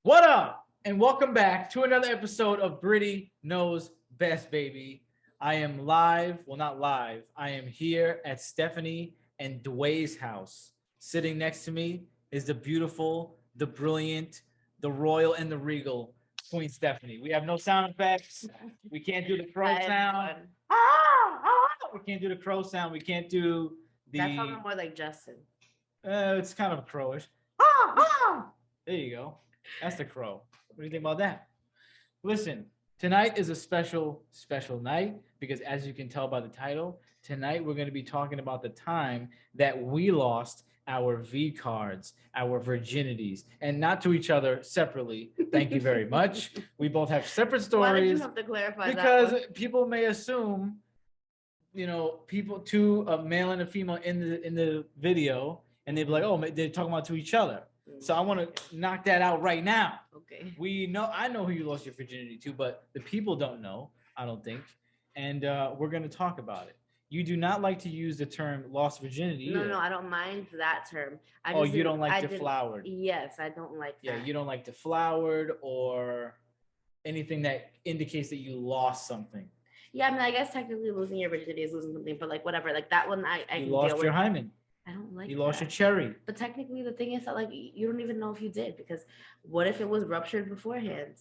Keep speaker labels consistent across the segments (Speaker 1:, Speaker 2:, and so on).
Speaker 1: What up? And welcome back to another episode of Britty Knows Best, baby. I am live. Well, not live. I am here at Stephanie and Dway's house. Sitting next to me is the beautiful, the brilliant, the royal, and the regal Queen Stephanie. We have no sound effects. We can't do the crow
Speaker 2: Hi,
Speaker 1: sound.
Speaker 2: everyone.
Speaker 1: We can't do the crow sound. We can't do
Speaker 2: That
Speaker 1: the.
Speaker 2: sounded more like Justin.
Speaker 1: It's kind of crowish. There you go. That's the crow. What do you think about that? Listen, tonight is a special, special night because as you can tell by the title, tonight we're going to be talking about the time that we lost our V cards, our virginities, and not to each other separately. Thank you very much. We both have separate
Speaker 2: Why did you
Speaker 1: stories
Speaker 2: have to clarify
Speaker 1: because
Speaker 2: that one?
Speaker 1: people may assume, people two, a male and a female in the video, and they'd be like, oh, they're talking about to each other. So I want to knock that out right now.
Speaker 2: Okay.
Speaker 1: I know who you lost your virginity to, but the people don't know, I don't think. And we're going to talk about it. You do not like to use the term lost virginity.
Speaker 2: No, I don't mind that term.
Speaker 1: You don't like deflowered.
Speaker 2: Yes, I don't like that.
Speaker 1: Yeah, you don't like deflowered or anything that indicates that you lost something.
Speaker 2: Yeah, I mean, I guess technically losing your virginity is losing something, but like whatever, like that one, I
Speaker 1: you
Speaker 2: can
Speaker 1: lost
Speaker 2: deal
Speaker 1: your
Speaker 2: with.
Speaker 1: hymen.
Speaker 2: I don't like.
Speaker 1: You lost your cherry.
Speaker 2: But technically, the thing is that like you don't even know if you did because what if it was ruptured beforehand?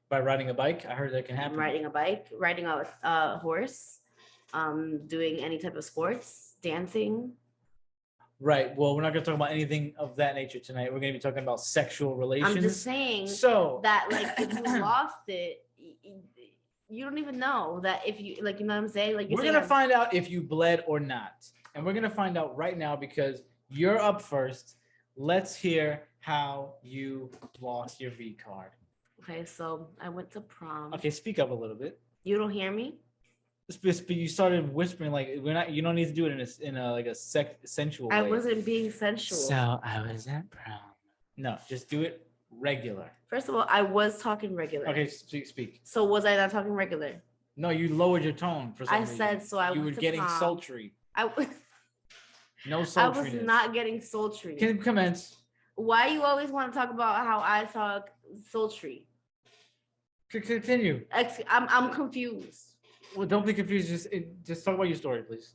Speaker 1: By riding a bike, I heard that can happen.
Speaker 2: Riding a bike, riding a horse, doing any type of sports, dancing.
Speaker 1: Right. Well, we're not going to talk about anything of that nature tonight. We're going to be talking about sexual relations.
Speaker 2: I'm just saying
Speaker 1: so
Speaker 2: that like if you lost it, you don't even know that if you like, you know what I'm saying? Like
Speaker 1: we're going to find out if you bled or not. And we're going to find out right now because you're up first. Let's hear how you lost your V card.
Speaker 2: Okay, so I went to prom.
Speaker 1: Okay, speak up a little bit.
Speaker 2: You don't hear me?
Speaker 1: You started whispering like we're not. You don't need to do it in a like a sensual way.
Speaker 2: I wasn't being sensual.
Speaker 1: So I was at prom. No, just do it regular.
Speaker 2: First of all, I was talking regular.
Speaker 1: Okay, speak.
Speaker 2: So was I not talking regular?
Speaker 1: No, you lowered your tone for some reason.
Speaker 2: Said so.
Speaker 1: You were getting
Speaker 2: prom.
Speaker 1: Sultry. No sultriness.
Speaker 2: I was not getting sultry.
Speaker 1: Can you commence?
Speaker 2: Why you always want to talk about how I talk sultry?
Speaker 1: Continue.
Speaker 2: I'm confused.
Speaker 1: Well, don't be confused. Just talk about your story, please.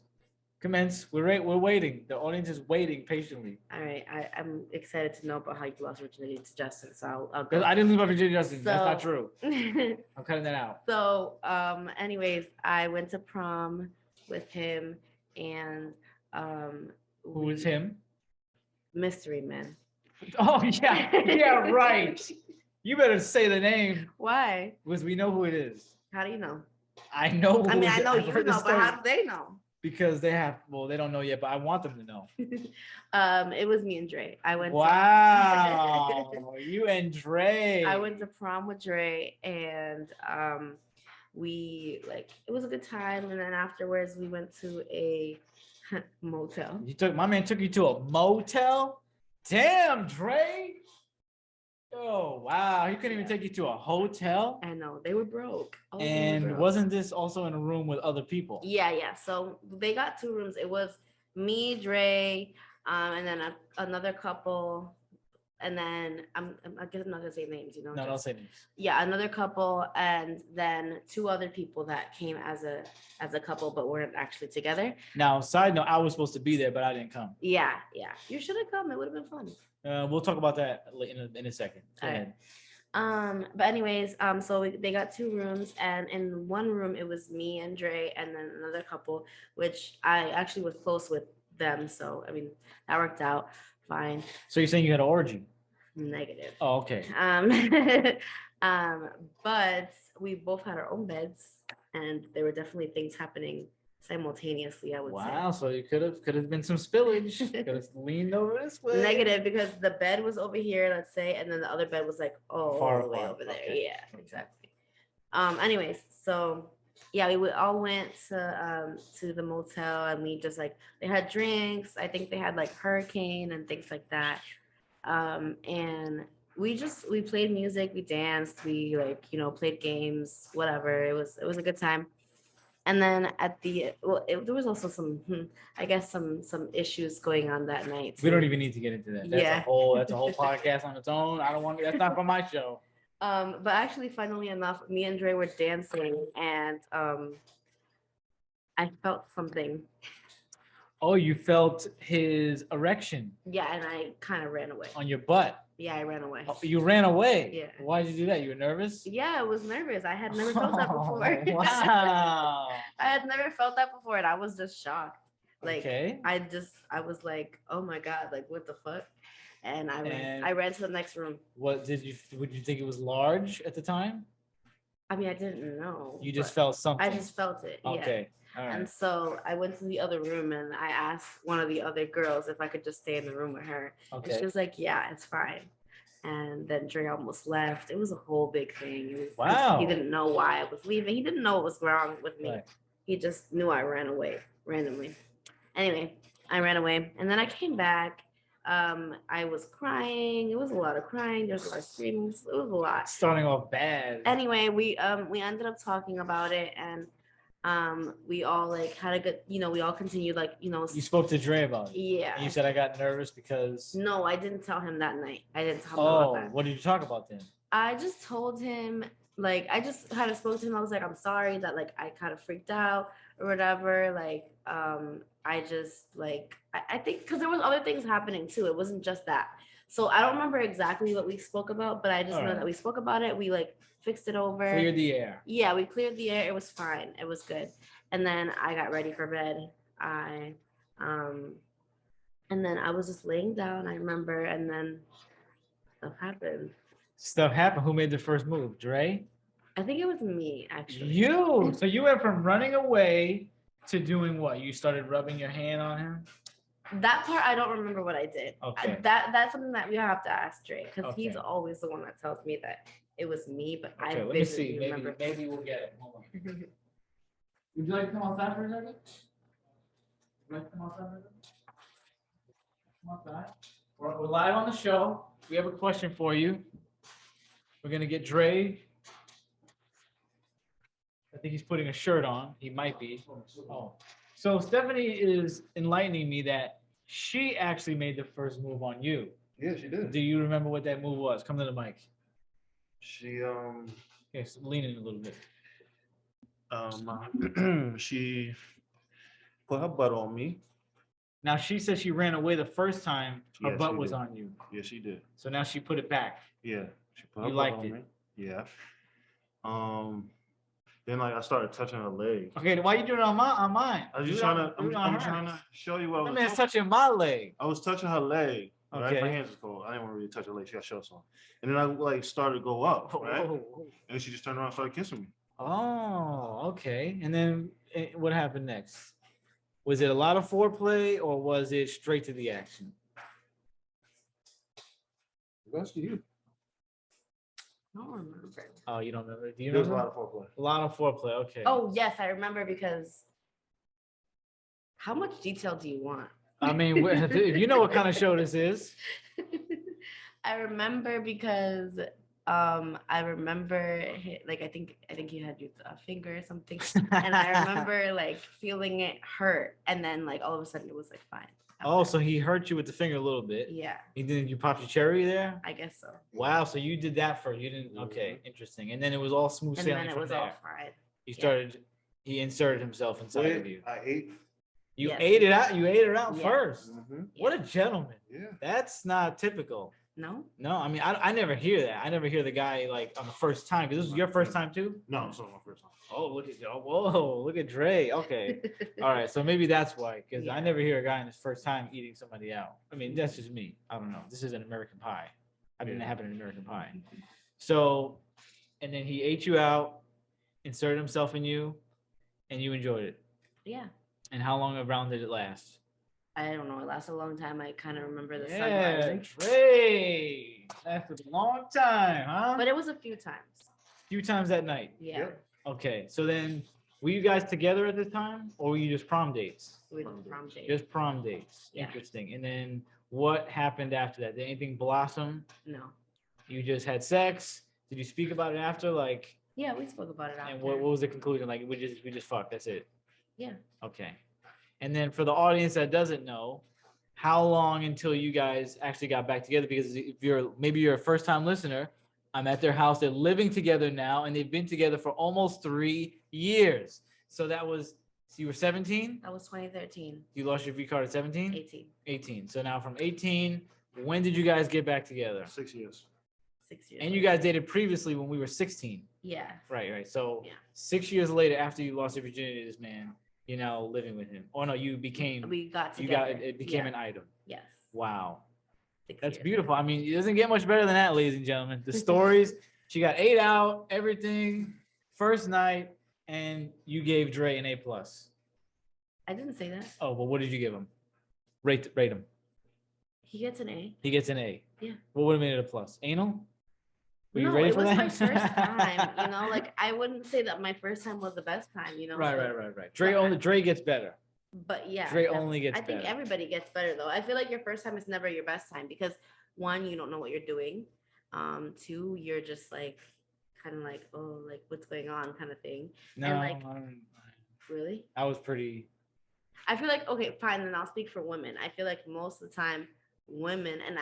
Speaker 1: Commence. We're waiting. The audience is waiting patiently.
Speaker 2: All right, I'm excited to know about how you lost virginity to Justin. So I'll go.
Speaker 1: I didn't lose my virginity to Justin. That's not true. I'm cutting that out.
Speaker 2: So, anyways, I went to prom with him, and
Speaker 1: who is him?
Speaker 2: Mystery Man.
Speaker 1: Oh yeah, right. You better say the name.
Speaker 2: Why?
Speaker 1: Because we know who it is.
Speaker 2: How do you know?
Speaker 1: I know.
Speaker 2: I mean, I know you know, but how do they know?
Speaker 1: Because they don't know yet, but I want them to know.
Speaker 2: It was me and Dre. I went.
Speaker 1: Wow, you and Dre.
Speaker 2: I went to prom with Dre, and we it was a good time, and then afterwards we went to a motel.
Speaker 1: My man took you to a motel? Damn, Dre. Oh, wow. He couldn't even take you to a hotel?
Speaker 2: I know. They were broke.
Speaker 1: And wasn't this also in a room with other people?
Speaker 2: Yeah. So they got 2 rooms. It was me, Dre, and then another couple. And then I guess I'm not going to say names, No,
Speaker 1: don't say names.
Speaker 2: Yeah, another couple. And then 2 other people that came as a couple, but weren't actually together.
Speaker 1: Now, side note, I was supposed to be there, but I didn't come.
Speaker 2: Yeah. You should have come. It would have been fun.
Speaker 1: We'll talk about that in a second. Go ahead.
Speaker 2: But anyways, so they got 2 rooms, and in one room it was me and Dre, and then another couple, which I actually was close with them. So I mean, that worked out fine.
Speaker 1: So you're saying you had an orgy?
Speaker 2: Negative.
Speaker 1: Oh, okay.
Speaker 2: But we both had our own beds, and there were definitely things happening simultaneously, I would say.
Speaker 1: Wow, so you could have been some spillage. Could have leaned over this way.
Speaker 2: Negative, because the bed was over here, let's say, and then the other bed was like
Speaker 1: far
Speaker 2: all the way over there.
Speaker 1: Okay.
Speaker 2: Yeah, exactly. Anyways, so yeah, we all went to the motel, and we just they had drinks. I think they had Hurricane and things like that. And we played music, we danced, we played games, whatever. It was a good time. And then there was also I guess some issues going on that night
Speaker 1: We don't
Speaker 2: too.
Speaker 1: even need to get into that.
Speaker 2: Yeah.
Speaker 1: That's a whole podcast on its own. I don't want that's not for my show.
Speaker 2: But actually, funnily enough, me and Dre were dancing, and I felt something.
Speaker 1: Oh, you felt his erection
Speaker 2: Yeah, and I kind of ran away.
Speaker 1: on your butt.
Speaker 2: Yeah, I ran away.
Speaker 1: Oh, you ran away.
Speaker 2: Yeah.
Speaker 1: Why did you do that? You were nervous?
Speaker 2: Yeah, I was nervous. I had never felt that before.
Speaker 1: Wow.
Speaker 2: I had never felt that before, and I was just shocked. Like,
Speaker 1: Okay.
Speaker 2: I was like, oh my god, like what the fuck? And I ran to the next room.
Speaker 1: Would you think it was large at the time?
Speaker 2: I mean, I didn't know.
Speaker 1: You just felt something.
Speaker 2: I just felt it. Yeah.
Speaker 1: Okay. All right.
Speaker 2: And so I went to the other room and I asked one of the other girls if I could just stay in the room with her.
Speaker 1: Okay.
Speaker 2: And she was like, yeah, it's fine. And then Dre almost left. It was a whole big thing. It was,
Speaker 1: wow.
Speaker 2: He didn't know why I was leaving. He didn't know what was wrong with me.
Speaker 1: Right.
Speaker 2: He just knew I ran away randomly. Anyway, I ran away. And then I came back. I was crying. It was a lot of crying. There was a lot of screaming. It was a lot.
Speaker 1: Starting off bad.
Speaker 2: Anyway, we ended up talking about it, and we all like had a good, we all continued like,
Speaker 1: You spoke to Dre about it.
Speaker 2: Yeah.
Speaker 1: And you said I got nervous because.
Speaker 2: No, I didn't tell him that night. I didn't tell him about that.
Speaker 1: What did you talk about then?
Speaker 2: I just told him, like, I just kind of spoke to him. I was like, I'm sorry that like I kind of freaked out or whatever. Like, I just like I think because there was other things happening too. It wasn't just that. So I don't remember exactly what we spoke about, but I just know that we spoke about it. We like fixed it over.
Speaker 1: Cleared the air.
Speaker 2: Yeah, we cleared the air. It was fine. It was good. And then I got ready for bed. And then I was just laying down, I remember, and then stuff happened.
Speaker 1: Stuff happened. Who made the first move? Dre?
Speaker 2: I think it was me, actually.
Speaker 1: You. So you went from running away to doing what? You started rubbing your hand on him?
Speaker 2: That part, I don't remember what I did.
Speaker 1: Okay.
Speaker 2: That's something that we have to ask Dre, because
Speaker 1: Okay.
Speaker 2: he's always the one that tells me that it was me, but
Speaker 1: Okay,
Speaker 2: I
Speaker 1: let me see.
Speaker 2: vividly remember.
Speaker 1: Maybe we'll get it. Hold on. Would you like to come outside for a second? Would you like to come outside for a second? Come outside. We're live on the show. We have a question for you. We're gonna get Dre. I think he's putting a shirt on. He might be. Oh. So Stephanie is enlightening me that she actually made the first move on you.
Speaker 3: Yeah, she did.
Speaker 1: Do you remember what that move was? Come to the mic.
Speaker 3: She
Speaker 1: Okay, so lean in a little bit.
Speaker 3: she put her butt on me.
Speaker 1: Now she said she ran away the first time her
Speaker 3: Yeah,
Speaker 1: butt
Speaker 3: she
Speaker 1: was
Speaker 3: did.
Speaker 1: on you.
Speaker 3: Yeah, she did.
Speaker 1: So now she put it back.
Speaker 3: Yeah, she put her
Speaker 1: You
Speaker 3: butt
Speaker 1: liked
Speaker 3: on
Speaker 1: it.
Speaker 3: me. Yeah. Then like I started touching her leg.
Speaker 1: Okay, why you doing it on mine?
Speaker 3: I was
Speaker 1: Do
Speaker 3: just
Speaker 1: it on-
Speaker 3: trying to.
Speaker 1: do it on
Speaker 3: I'm
Speaker 1: hers.
Speaker 3: trying to show you what I
Speaker 1: That
Speaker 3: was.
Speaker 1: man's touching my leg.
Speaker 3: I was touching her leg. Right?
Speaker 1: Okay.
Speaker 3: My hands was cold. I didn't want to really touch her leg. She got shows on. And then I like started to go up, right?
Speaker 1: Oh,
Speaker 3: And she just turned around and started kissing me.
Speaker 1: Okay. And then what happened next? Was it a lot of foreplay or was it straight to the action?
Speaker 3: That's to you.
Speaker 2: I don't remember.
Speaker 1: Oh, you don't remember? Do you
Speaker 3: There was a
Speaker 1: remember?
Speaker 3: lot of foreplay.
Speaker 1: A lot of foreplay. Okay.
Speaker 2: Oh, yes, I remember, because how much detail do you want?
Speaker 1: I mean, if you know what kind of show this is.
Speaker 2: I remember because I remember like I think he had used a finger or something, and I remember like feeling it hurt, and then like all of a sudden it was like fine.
Speaker 1: Oh, so he hurt you with the finger a little bit.
Speaker 2: Yeah,
Speaker 1: And then you popped your cherry there?
Speaker 2: I guess so.
Speaker 1: Wow, so you did that first. You didn't. Okay, interesting. And then it was all smooth
Speaker 2: And
Speaker 1: sailing
Speaker 2: then it
Speaker 1: from
Speaker 2: was
Speaker 1: there.
Speaker 2: all fine.
Speaker 1: He inserted himself inside of you.
Speaker 3: I ate.
Speaker 1: You
Speaker 2: Yes.
Speaker 1: ate it out. You ate it out
Speaker 2: Yeah.
Speaker 1: first.
Speaker 3: Mm-hmm.
Speaker 1: What a gentleman.
Speaker 3: Yeah.
Speaker 1: That's not typical.
Speaker 2: No,
Speaker 1: No, I mean, I never hear that. I never hear the guy like on the first time. Because this was your first time too?
Speaker 3: No, it's not my first time.
Speaker 1: Oh, look at whoa, look at Dre. Okay. All right. So maybe that's why. Because I
Speaker 2: Yeah.
Speaker 1: never hear a guy in his first time eating somebody out. I mean, that's just me. I don't know. This is an American Pie. I didn't
Speaker 3: Yeah.
Speaker 1: happen in American Pie. So, and then he ate you out, inserted himself in you, and you enjoyed it.
Speaker 2: yeah,
Speaker 1: And how long around did it last?
Speaker 2: I don't know. It lasted a long time. I kind of remember the sun
Speaker 1: Yeah,
Speaker 2: rising,
Speaker 1: Dre. Lasted a long time, huh?
Speaker 2: but it was a few times.
Speaker 1: Few times that night.
Speaker 2: Yeah,
Speaker 3: Yep.
Speaker 1: Okay. So then, were you guys together at the time, or were you just prom dates?
Speaker 2: we did prom date.
Speaker 1: Just prom dates.
Speaker 2: Yeah.
Speaker 1: Interesting. And then what happened after that? Did anything blossom?
Speaker 2: No,
Speaker 1: You just had sex? Did you speak about it after? Like,
Speaker 2: Yeah, we spoke about it
Speaker 1: And
Speaker 2: after.
Speaker 1: what was the conclusion? Like we just fucked. That's it.
Speaker 2: Yeah.
Speaker 1: Okay. And then for the audience that doesn't know, how long until you guys actually got back together? Because if you're a first time listener, I'm at their house. They're living together now, and they've been together for almost 3 years. So you were 17.
Speaker 2: That was 2013.
Speaker 1: You lost your V card at 17.
Speaker 2: 18.
Speaker 1: 18. So now from 18, when did you guys get back together?
Speaker 3: 6 years.
Speaker 2: 6 years.
Speaker 1: And you guys dated previously when we were 16.
Speaker 2: Yeah.
Speaker 1: Right. So
Speaker 2: Yeah.
Speaker 1: 6 years later, after you lost your virginity to this man, you're now living with him. Oh no,
Speaker 2: We got together.
Speaker 1: it became an item.
Speaker 2: Yes.
Speaker 1: Wow.
Speaker 2: 6
Speaker 1: That's
Speaker 2: years.
Speaker 1: beautiful. I mean, it doesn't get much better than that, ladies and gentlemen. The stories, she got 8 out, everything, first night, and you gave Dre an A+.
Speaker 2: I didn't say that.
Speaker 1: Oh, well, what did you give him? Rate him.
Speaker 2: He gets an A.
Speaker 1: He gets an A.
Speaker 2: Yeah.
Speaker 1: What would have made it a plus? Anal? Were you
Speaker 2: No,
Speaker 1: ready
Speaker 2: it
Speaker 1: for
Speaker 2: was
Speaker 1: that?
Speaker 2: my first time. Like I wouldn't say that my first time was the best time.
Speaker 1: Right.
Speaker 2: But
Speaker 1: Dre gets better.
Speaker 2: But yeah,
Speaker 1: Dre only gets
Speaker 2: I think
Speaker 1: better.
Speaker 2: everybody gets better though. I feel like your first time is never your best time because one, you don't know what you're doing. Two, you're just like kind of like, oh, like what's going on kind of thing.
Speaker 1: No,
Speaker 2: And like, really?
Speaker 1: I was pretty.
Speaker 2: I feel like okay, fine. Then I'll speak for women. I feel like most of the time, women, and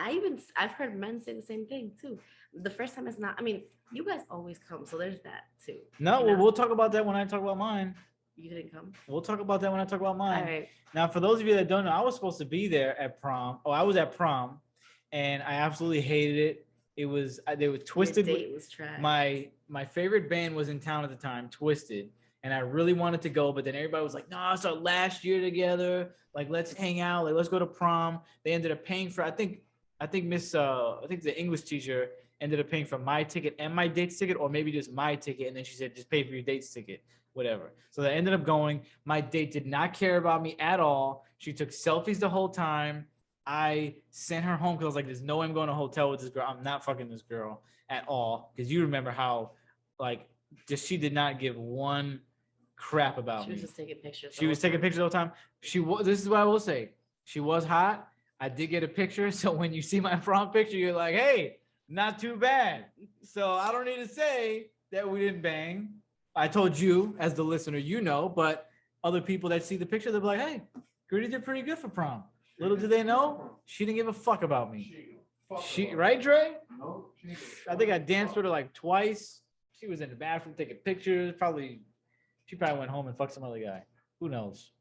Speaker 2: I've heard men say the same thing too. The first time is not. I mean, you guys always come, so there's that too.
Speaker 1: No,
Speaker 2: you
Speaker 1: well,
Speaker 2: know?
Speaker 1: we'll talk about that when I talk about mine.
Speaker 2: You didn't come.
Speaker 1: We'll talk about that when I talk about mine.
Speaker 2: All right.
Speaker 1: Now, for those of you that don't know, I was supposed to be there at prom. Oh, I was at prom, and I absolutely hated it. They were Twisted.
Speaker 2: Your date was trash.
Speaker 1: My favorite band was in town at the time, Twisted, and I really wanted to go, but then everybody was like, "No, it's our last year together. Like, let's hang out. Like, let's go to prom." They ended up paying for. I think the English teacher ended up paying for my ticket and my date's ticket, or maybe just my ticket, and then she said, "Just pay for your date's ticket." Whatever. So I ended up going. My date did not care about me at all. She took selfies the whole time. I sent her home because I was like, there's no way I'm going to a hotel with this girl. I'm not fucking this girl at all. Because you remember how, like, just she did not give one crap about
Speaker 2: She
Speaker 1: me.
Speaker 2: was just taking pictures.
Speaker 1: She was taking pictures all the time. This is what I will say. She was hot. I did get a picture. So when you see my prom picture, you're like, hey, not too bad. So I don't need to say that we didn't bang. I told you as the listener, but other people that see the picture, they'll be like, hey, Gertie did pretty good for prom. Little do they know, she didn't give a fuck about me. Right, Dre?
Speaker 3: No,
Speaker 1: I think I danced with her like twice. She was in the bathroom taking pictures. She probably went home and fucked some other guy. Who knows?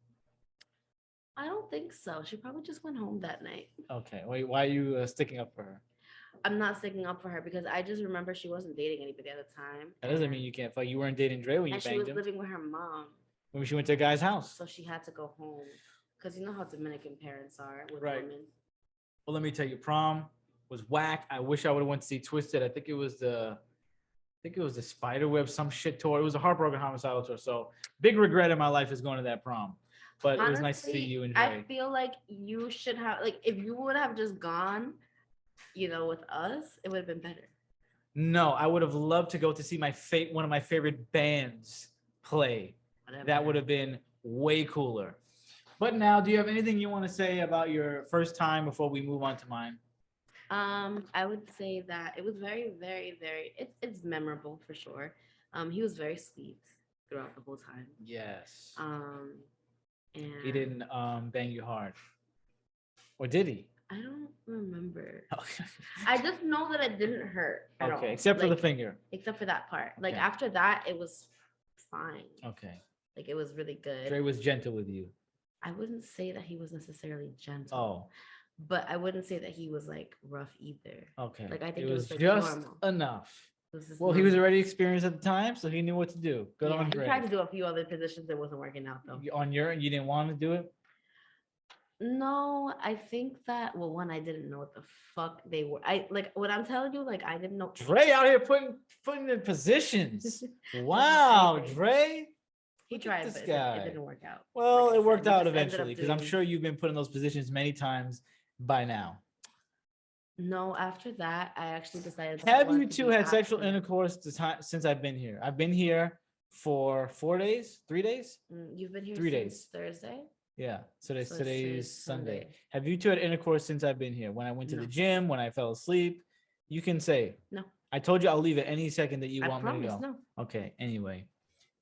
Speaker 2: I don't think so. She probably just went home that night.
Speaker 1: Okay, wait, why are you sticking up for her?
Speaker 2: I'm not sticking up for her because I just remember she wasn't dating anybody at the time.
Speaker 1: That doesn't mean you can't fuck. You weren't dating Dre when you
Speaker 2: And she
Speaker 1: banged
Speaker 2: was
Speaker 1: him.
Speaker 2: living with her mom,
Speaker 1: When she went to a guy's house.
Speaker 2: so she had to go home. Because you know how Dominican parents are with
Speaker 1: Right.
Speaker 2: women.
Speaker 1: Well, let me tell you, prom was whack. I wish I would have went to see Twisted. I think it was the Spiderweb, some shit tour. It was a Heartbroken Homicidal tour. So big regret in my life is going to that prom. But it was nice to see
Speaker 2: Honestly,
Speaker 1: you and
Speaker 2: I
Speaker 1: Dre.
Speaker 2: feel like you should have, like, if you would have just gone, with us, it would have been better.
Speaker 1: No, I would have loved to go to see one of my favorite bands play.
Speaker 2: Whatever.
Speaker 1: That would have been way cooler. But now, do you have anything you want to say about your first time before we move on to mine?
Speaker 2: I would say that it was very, very, very, it's memorable for sure. He was very sweet throughout the whole time.
Speaker 1: Yes.
Speaker 2: And
Speaker 1: He didn't bang you hard. Or did he?
Speaker 2: I don't remember. I just know that it didn't hurt at all.
Speaker 1: Okay, except for the
Speaker 2: Like,
Speaker 1: finger.
Speaker 2: Except for that part. Like
Speaker 1: Okay.
Speaker 2: after that, it was fine.
Speaker 1: Okay.
Speaker 2: Like it was really good.
Speaker 1: Dre was gentle with you.
Speaker 2: I wouldn't say that he was necessarily gentle.
Speaker 1: Oh,
Speaker 2: But I wouldn't say that he was like rough either.
Speaker 1: okay.
Speaker 2: Like, I think
Speaker 1: it
Speaker 2: it
Speaker 1: was
Speaker 2: was, like,
Speaker 1: just
Speaker 2: normal.
Speaker 1: enough.
Speaker 2: It was just
Speaker 1: Well, he was
Speaker 2: normal.
Speaker 1: already experienced at the time, so he knew what to do. Good
Speaker 2: Yeah,
Speaker 1: on
Speaker 2: he
Speaker 1: Dre.
Speaker 2: tried to do a few other positions that wasn't working out though.
Speaker 1: You didn't want to do it?
Speaker 2: No, I think that one, I didn't know what the fuck they were. I like what I'm telling you, like I didn't know.
Speaker 1: Dre out here putting in positions. Wow,
Speaker 2: anything.
Speaker 1: Dre.
Speaker 2: He
Speaker 1: Look at
Speaker 2: tried,
Speaker 1: this
Speaker 2: but
Speaker 1: guy.
Speaker 2: it didn't work out.
Speaker 1: Well,
Speaker 2: Like I
Speaker 1: it worked
Speaker 2: said, we
Speaker 1: out
Speaker 2: just ended up
Speaker 1: eventually because I'm
Speaker 2: doing-
Speaker 1: sure you've been put in those positions many times by now.
Speaker 2: No, after that, I actually decided. that I
Speaker 1: Have you
Speaker 2: wanted to
Speaker 1: two
Speaker 2: be
Speaker 1: had sexual
Speaker 2: abstinent.
Speaker 1: intercourse since I've been here? I've been here for 4 days, 3 days.
Speaker 2: You've been here
Speaker 1: 3
Speaker 2: since
Speaker 1: days.
Speaker 2: Thursday.
Speaker 1: Yeah,
Speaker 2: So it's
Speaker 1: today's Sunday.
Speaker 2: Sunday.
Speaker 1: Have you two had intercourse since I've been here? When I went to the
Speaker 2: No.
Speaker 1: gym, when I fell asleep, you can say.
Speaker 2: No.
Speaker 1: I told you I'll leave it any second that you
Speaker 2: I
Speaker 1: want me to
Speaker 2: promise,
Speaker 1: go.
Speaker 2: no.
Speaker 1: Okay. Anyway,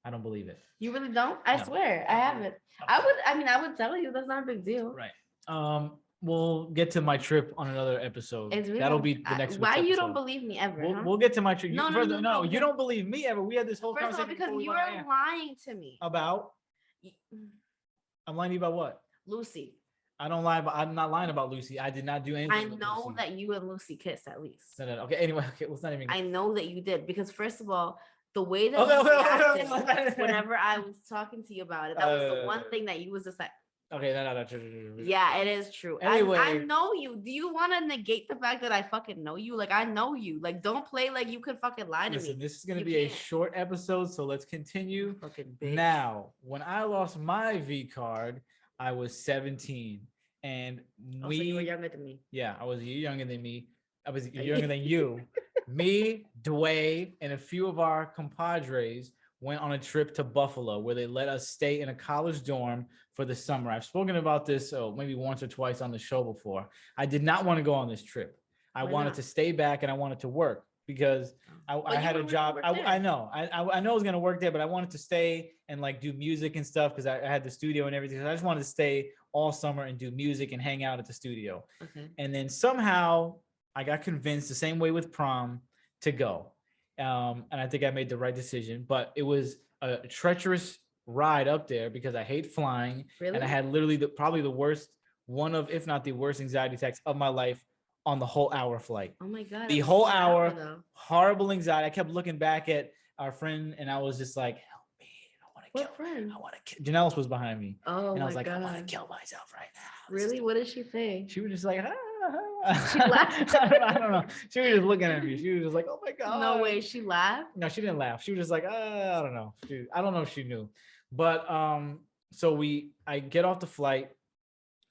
Speaker 1: I don't believe it.
Speaker 2: You really don't? I
Speaker 1: No.
Speaker 2: swear, I haven't. I would tell you. That's not a big deal.
Speaker 1: Right. We'll get to my trip on another episode.
Speaker 2: It's really
Speaker 1: That'll
Speaker 2: not-
Speaker 1: be the next week's
Speaker 2: Why you
Speaker 1: episode.
Speaker 2: don't believe me ever?
Speaker 1: We'll,
Speaker 2: Huh?
Speaker 1: we'll get to my trip.
Speaker 2: No,
Speaker 1: You,
Speaker 2: no,
Speaker 1: first,
Speaker 2: no, no,
Speaker 1: you
Speaker 2: no.
Speaker 1: don't believe me ever. We had this whole
Speaker 2: First of all,
Speaker 1: conversation
Speaker 2: because
Speaker 1: before we
Speaker 2: you
Speaker 1: went on
Speaker 2: are
Speaker 1: air.
Speaker 2: lying to me.
Speaker 1: About?
Speaker 2: Y-
Speaker 1: I'm lying to you about what?
Speaker 2: Lucy.
Speaker 1: I don't lie about. I'm not lying about Lucy. I did not do anything.
Speaker 2: I
Speaker 1: with
Speaker 2: know
Speaker 1: Lucy.
Speaker 2: that you and Lucy kissed at least.
Speaker 1: No. Okay. Anyway. Okay. Let's not even.
Speaker 2: I know that you did because first of all, the way that
Speaker 1: Okay,
Speaker 2: you
Speaker 1: okay.
Speaker 2: reacted whenever I was talking to you about it, that was the one thing that you was just like,
Speaker 1: Okay. No.
Speaker 2: yeah, it is true.
Speaker 1: Anyway.
Speaker 2: I know you. Do you want to negate the fact that I fucking know you? Like I know you. Like don't play like you could fucking lie to
Speaker 1: Listen,
Speaker 2: me.
Speaker 1: this is gonna
Speaker 2: You
Speaker 1: be a
Speaker 2: can't.
Speaker 1: short episode, so let's continue.
Speaker 2: Fucking bitch.
Speaker 1: Now, when I lost my V card, I was 17, and
Speaker 2: Oh, so you were younger than me.
Speaker 1: yeah, I was a year younger than me. I was younger than you. Me, Dwayne, and a few of our compadres went on a trip to Buffalo where they let us stay in a college dorm for the summer. I've spoken about this maybe once or twice on the show before. I did not want to go on this trip. I
Speaker 2: Why
Speaker 1: wanted
Speaker 2: not?
Speaker 1: to stay back and I wanted to work because I
Speaker 2: But you
Speaker 1: had a
Speaker 2: wouldn't
Speaker 1: job.
Speaker 2: work
Speaker 1: I
Speaker 2: there.
Speaker 1: know. I know I was going to work there, but I wanted to stay and like do music and stuff because I had the studio and everything. So I just wanted to stay all summer and do music and hang out at the studio.
Speaker 2: Okay.
Speaker 1: And then somehow I got convinced the same way with prom to go. And I think I made the right decision, but it was a treacherous ride up there because I hate flying.
Speaker 2: Really?
Speaker 1: And I had literally probably the worst, one of, if not the worst anxiety attacks of my life on the whole hour flight.
Speaker 2: Oh my god.
Speaker 1: The
Speaker 2: I'm
Speaker 1: whole
Speaker 2: so happy,
Speaker 1: hour,
Speaker 2: though.
Speaker 1: horrible anxiety. I kept looking back at our friend and I was just like, help me. I want to
Speaker 2: What
Speaker 1: kill.
Speaker 2: friend?
Speaker 1: I want to kill. Janelle was behind me.
Speaker 2: Oh
Speaker 1: And I
Speaker 2: my
Speaker 1: was like,
Speaker 2: god.
Speaker 1: I want to kill myself right now. This is
Speaker 2: Really? What did she say?
Speaker 1: she was just like,
Speaker 2: She laughed?
Speaker 1: I don't know. She was just looking at me. She was just like, oh my God.
Speaker 2: No way. She laughed.
Speaker 1: No, she didn't laugh. She was just like, I don't know. I don't know if she knew. But so I get off the flight,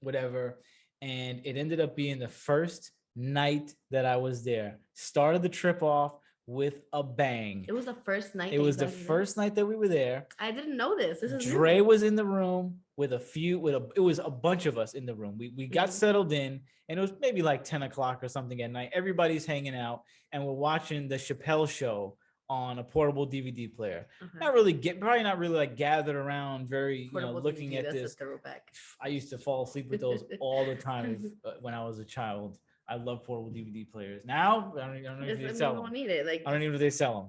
Speaker 1: whatever, and it ended up being the first night that I was there. Started the trip off with a bang.
Speaker 2: It was the first night.
Speaker 1: It
Speaker 2: that
Speaker 1: was
Speaker 2: you
Speaker 1: the
Speaker 2: guys were there?
Speaker 1: first night that we were there.
Speaker 2: I didn't know this. This is new.
Speaker 1: Dre was in the room with it was a bunch of us in the room. We got
Speaker 2: Mhm.
Speaker 1: settled in and it was maybe like 10 o'clock or something at night. Everybody's hanging out and we're watching the Chappelle show on a portable DVD player.
Speaker 2: Okay.
Speaker 1: Probably not really like gathered around very,
Speaker 2: Portable
Speaker 1: looking
Speaker 2: DVD,
Speaker 1: at
Speaker 2: that's a
Speaker 1: this.
Speaker 2: throwback.
Speaker 1: I used to fall asleep with those all the time when I was a child. I love portable DVD players. Now, I don't know if
Speaker 2: Just,
Speaker 1: they
Speaker 2: I mean,
Speaker 1: sell
Speaker 2: you
Speaker 1: them.
Speaker 2: don't need it. Like,
Speaker 1: I don't even know if they sell them.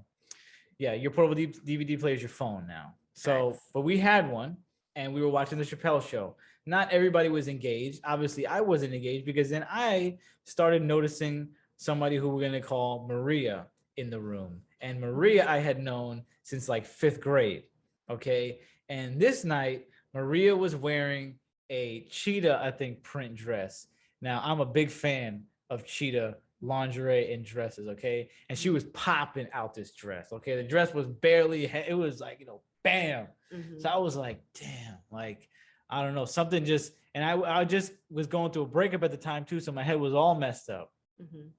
Speaker 1: Yeah, your portable DVD player is your phone now. So,
Speaker 2: Facts.
Speaker 1: but we had one and we were watching the Chappelle show. Not everybody was engaged. Obviously, I wasn't engaged because then I started noticing somebody who we're going to call Maria in the room. And Maria, I had known since like 5th grade. Okay. And this night, Maria was wearing a cheetah, I think, print dress. Now, I'm a big fan of cheetah lingerie and dresses, okay? And she was popping out this dress, okay? The dress was barely, it was like, bam.
Speaker 2: mhm.
Speaker 1: So I was like, damn, like, I don't know, something just, and I just was going through a breakup at the time too, so my head was all messed up.
Speaker 2: Mhm.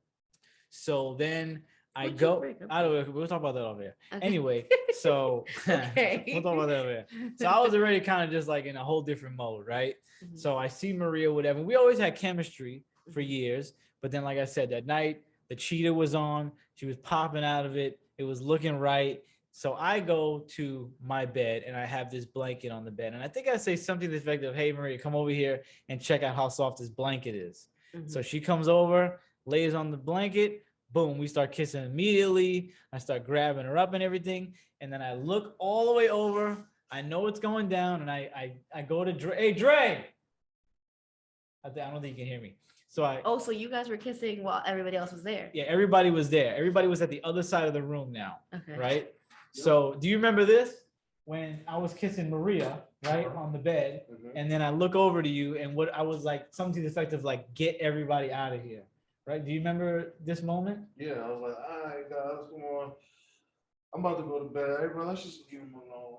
Speaker 1: So then I
Speaker 2: What'd you
Speaker 1: go,
Speaker 2: break up
Speaker 1: I don't know, we'll talk about that over here.
Speaker 2: Okay.
Speaker 1: Anyway, so
Speaker 2: Okay.
Speaker 1: we'll talk about that over here. So I was already kind of just like in a whole different mode, right?
Speaker 2: Mhm.
Speaker 1: So I see Maria, whatever. We always had chemistry for
Speaker 2: Mhm.
Speaker 1: years, but then, like I said, that night the cheetah was on. She was popping out of it. It was looking right. So I go to my bed and I have this blanket on the bed, and I think I say something to the effect of, "Hey, Maria, come over here and check out how soft this blanket is."
Speaker 2: Mhm.
Speaker 1: So she comes over, lays on the blanket. Boom, we start kissing immediately. I start grabbing her up and everything. And then I look all the way over. I know it's going down. And I go to Dre. Hey, Dre. I don't think you can hear me. So
Speaker 2: Oh, so you guys were kissing while everybody else was there?
Speaker 1: yeah, everybody was there. Everybody was at the other side of the room now.
Speaker 2: Okay.
Speaker 1: Right? So do you remember this? When I was kissing Maria, right, on the bed. And then I look over to you and what I was like, something to the effect of like, get everybody out of here. Right? Do you remember this moment?
Speaker 3: Yeah, I was like, all right, guys, come on. I'm about to go to bed. Everybody, let's just leave him alone.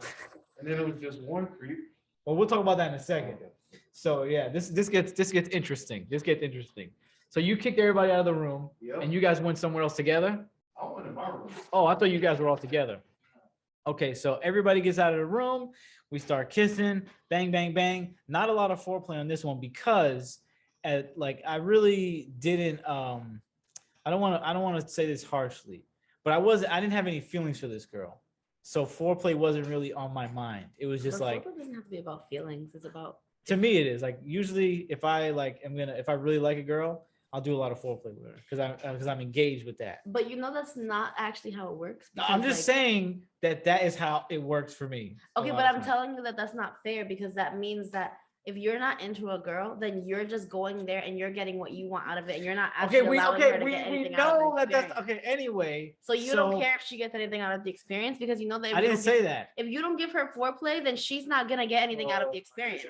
Speaker 3: And then it was just one creep.
Speaker 1: Well, we'll talk about that in a second.
Speaker 3: Okay.
Speaker 1: So yeah, this gets interesting. This gets interesting. So you kicked everybody out of the room,
Speaker 3: Yep.
Speaker 1: and you guys went somewhere else together.
Speaker 3: I went in my room.
Speaker 1: Oh, I thought you guys were all together. Okay, so everybody gets out of the room. We start kissing. Bang, bang, bang. Not a lot of foreplay on this one because, I really didn't. I don't want to say this harshly, but I didn't have any feelings for this girl. So foreplay wasn't really on my mind. It was just
Speaker 2: But
Speaker 1: like,
Speaker 2: foreplay doesn't have to be about feelings. It's about
Speaker 1: to me it is like usually if I like if I really like a girl, I'll do a lot of foreplay with her because I'm engaged with that.
Speaker 2: But you know that's not actually how it works.
Speaker 1: No, I'm
Speaker 2: because,
Speaker 1: just
Speaker 2: like,
Speaker 1: saying that is how it works for me. a
Speaker 2: okay,
Speaker 1: lot
Speaker 2: but
Speaker 1: of
Speaker 2: I'm
Speaker 1: times.
Speaker 2: telling you that that's not fair because that means that if you're not into a girl, then you're just going there and you're getting what you want out of it, and you're not actually allowing her to get
Speaker 1: we
Speaker 2: anything out of
Speaker 1: know
Speaker 2: the
Speaker 1: that that's
Speaker 2: experience.
Speaker 1: okay. Anyway,
Speaker 2: So you don't care if she gets anything out of the experience because you know that if
Speaker 1: I
Speaker 2: you
Speaker 1: didn't
Speaker 2: don't
Speaker 1: say
Speaker 2: give,
Speaker 1: that.
Speaker 2: if you don't give her foreplay, then she's not gonna get anything out of the experience.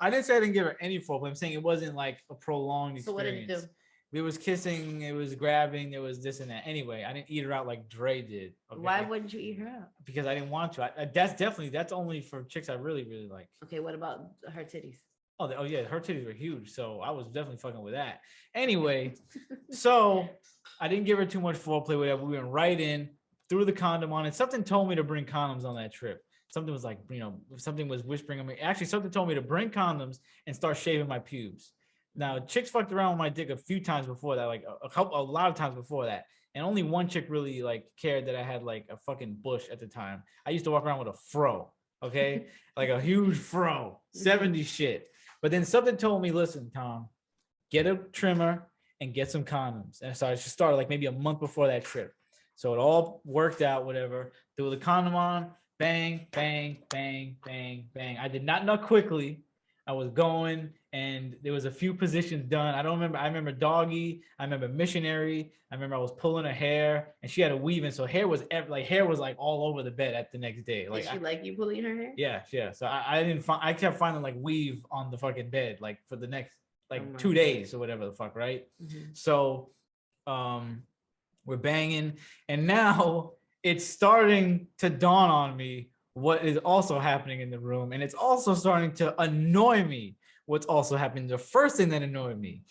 Speaker 1: I didn't say I didn't give her any foreplay. I'm saying it wasn't like a prolonged experience.
Speaker 2: So what did you do?
Speaker 1: It was kissing, it was grabbing, there was this and that. Anyway, I didn't eat her out like Dre did. Okay?
Speaker 2: Why wouldn't you eat her out?
Speaker 1: Because I didn't want to. That's only for chicks I really, really like.
Speaker 2: Okay, what about her titties?
Speaker 1: Oh yeah, her titties were huge, so I was definitely fucking with that. Anyway, so I didn't give her too much foreplay, whatever. We went right in, threw the condom on it. Something told me to bring condoms on that trip. Something was like, something was whispering at me. Actually, something told me to bring condoms and start shaving my pubes. Now, chicks fucked around with my dick a few times before that, like a lot of times before that. And only one chick really like cared that I had like a fucking bush at the time. I used to walk around with a fro, okay? Like a huge fro, 70s shit. But then something told me, listen, Tom, get a trimmer and get some condoms. And so I just started like maybe a month before that trip. So it all worked out, whatever. Threw the condom on, bang, bang, bang, bang, bang. I did not nut quickly. I was going and there was a few positions done. I don't remember. I remember doggy. I remember missionary. I remember I was pulling her hair and she had a weave in. So hair was like all over the bed at the next day. Like
Speaker 2: Did she like you pulling her hair?
Speaker 1: Yeah. So I kept finding like weave on the fucking bed, like for the next like 2
Speaker 2: God.
Speaker 1: days or whatever the fuck, right?
Speaker 2: Mhm.
Speaker 1: So we're banging and now it's starting to dawn on me what is also happening in the room, and it's also starting to annoy me what's also happening. The first thing that annoyed me